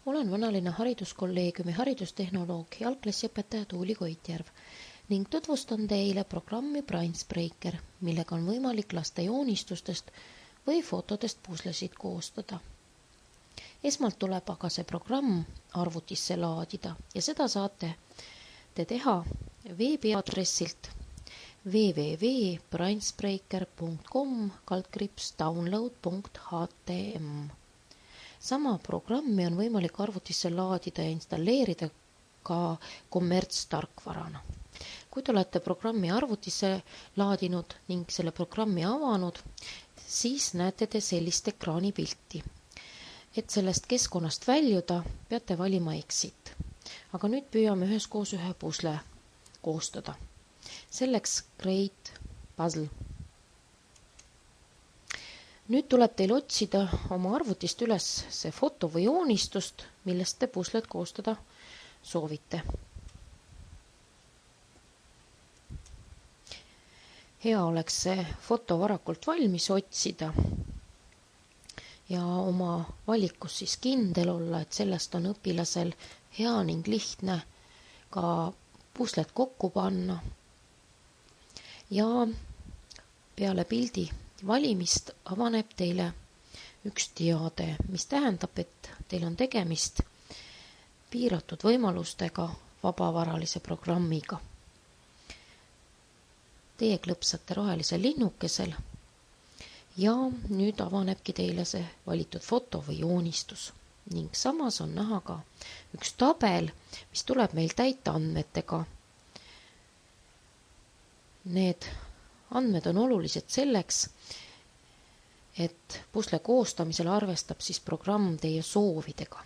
Olen Vanalinna hariduskolleegiumi haridustehnoloog ja algklassiõpetaja Tuuli Koitjärv ning tutvustan teile programmi Brainsbreaker, millega on võimalik laste joonistustest või fotodest puslesid koostada. Esmalt tuleb aga see programm arvutisse laadida ja seda saate te teha veebiaadressilt www.brainsbreaker.com/download.htm. Sama programmi on võimalik arvutisse laadida ja installeerida ka kommertstarkvarana. Kui te olete programmi arvutisse laadinud ning selle programmi avanud, siis näete te sellist ekraanipilti. Et sellest keskkonnast väljuda, peate valima exit. Aga nüüd püüame üheskoos ühe pusle koostada. Selleks Create Puzzle. Nüüd tuleb teil otsida oma arvutist üles see foto või joonistust, millest te pusled koostada soovite. Hea oleks see foto varakult valmis otsida ja oma valikus siis kindel olla, et sellest on õpilasel hea ning lihtne ka puslet kokku panna. Ja peale pildi valimist avaneb teile üks teade, mis tähendab, et teil on tegemist piiratud võimalustega vabavaralise programmiga. Teie klõpsate rohelisel linnukesel ja nüüd avanebki teile see valitud foto või joonistus ning samas on näha ka üks tabel, mis tuleb meil täita andmetega. Need andmed on olulised selleks, et pusle koostamisel arvestab siis programm teie soovidega.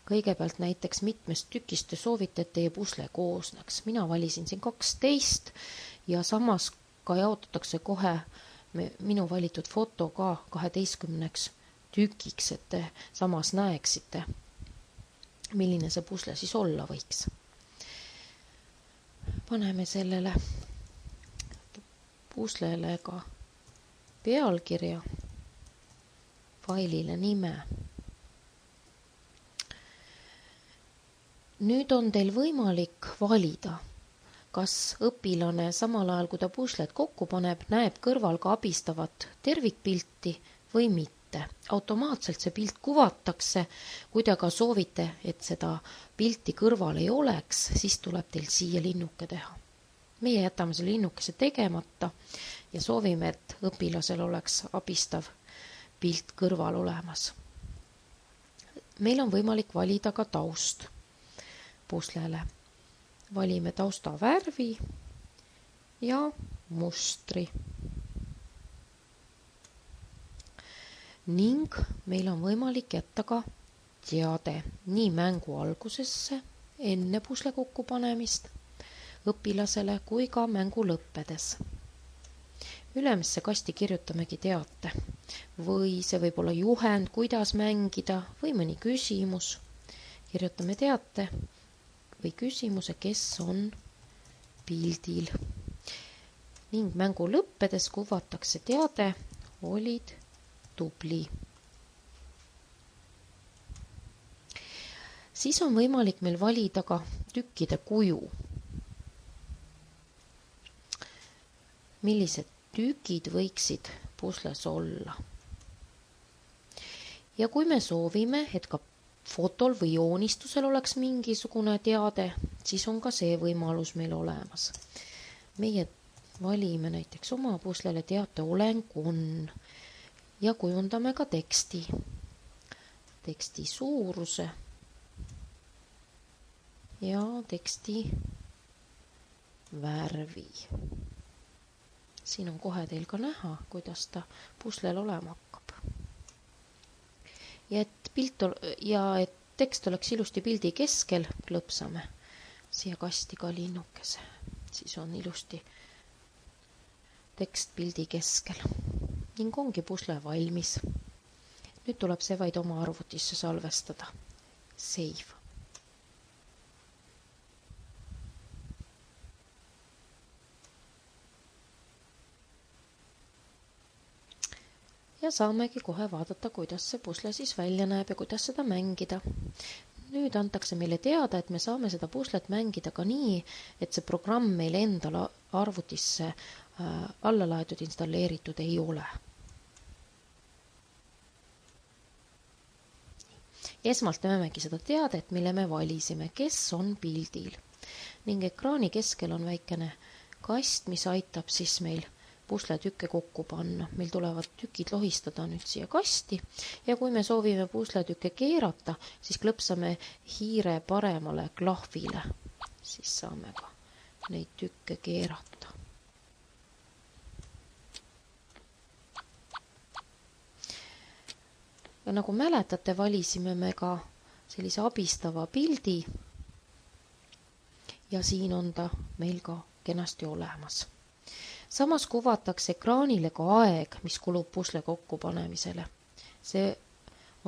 Kõigepealt näiteks mitmest tükist te soovite, et teie pusle koosneks. Mina valisin siin 12 ja samas ka jaotatakse kohe minu valitud foto ka 12 tükiks, et te samas näeksite, milline see pusle siis olla võiks. Paneme sellele puslele ka pealkirja, failile nime. Nüüd on teil võimalik valida, kas õpilane samal ajal, kui ta puslet kokku paneb, näeb kõrval ka abistavat tervikpilti või mitte. Automaatselt see pilt kuvatakse, kui te aga soovite, et seda pilti kõrval ei oleks, siis tuleb teil siia linnuke teha. Meie jätame selle linnukese tegemata ja soovime, et õpilasel oleks abistav pilt kõrval olemas. Meil on võimalik valida ka taust puslele. Valime tausta värvi ja mustri. Ning meil on võimalik jätta ka teade nii mängu algusesse, enne pusle kokkupanemist, õpilasele kui ka mängu lõppedes. Ülemisse kasti kirjutamegi teate või see võib olla juhend, kuidas mängida või mõni küsimus. Kirjutame teate või küsimuse, kes on pildil. Ning mängu lõppedes kuvatakse teade, olid tubli. Siis on võimalik meil valida ka tükkide kuju. Millised tükid võiksid pusles olla. Ja kui me soovime, et ka fotol või joonistusel oleks mingisugune teade, siis on ka see võimalus meil olemas. Meie valime näiteks oma puslele teate oleng on ja kujundame ka teksti. Teksti suuruse ja teksti värvi. Siin on kohe teil ka näha, kuidas ta puslel olema hakkab. Ja et tekst oleks ilusti pildi keskel, klõpsame siia kasti ka linnukese. Siis on ilusti tekst pildi keskel. Ning ongi pusle valmis. Nüüd tuleb see vaid oma arvutisse salvestada. Save. Ja saamegi kohe vaadata, kuidas see pusle siis välja näeb ja kuidas seda mängida. Nüüd antakse meile teada, et me saame seda puslet mängida ka nii, et see programm meil endal arvutisse alla laetud installeeritud ei ole. Esmalt näemegi seda teadet, mille me valisime, kes on pildil. Ning ekraani keskel on väikene kast, mis aitab siis meil pusletükke kokku panna. Meil tulevad tükid lohistada nüüd siia kasti ja kui me soovime pusletükke keerata, siis klõpsame hiire paremale klahvile. Siis saame ka neid tükke keerata. Ja nagu mäletate, valisime me ka sellise abistava pildi ja siin on ta meil ka kenasti olemas. Samas kuvatakse ekraanile ka aeg, mis kulub pusle kokkupanemisele. See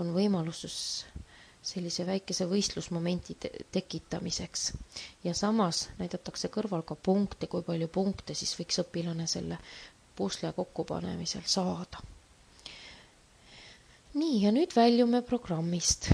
on võimalus sellise väikese võistlusmomenti tekitamiseks. Ja samas näidatakse kõrval ka punkte, kui palju punkte siis võiks õpilane selle pusle kokkupanemisel saada. Nii, ja nüüd väljume programmist.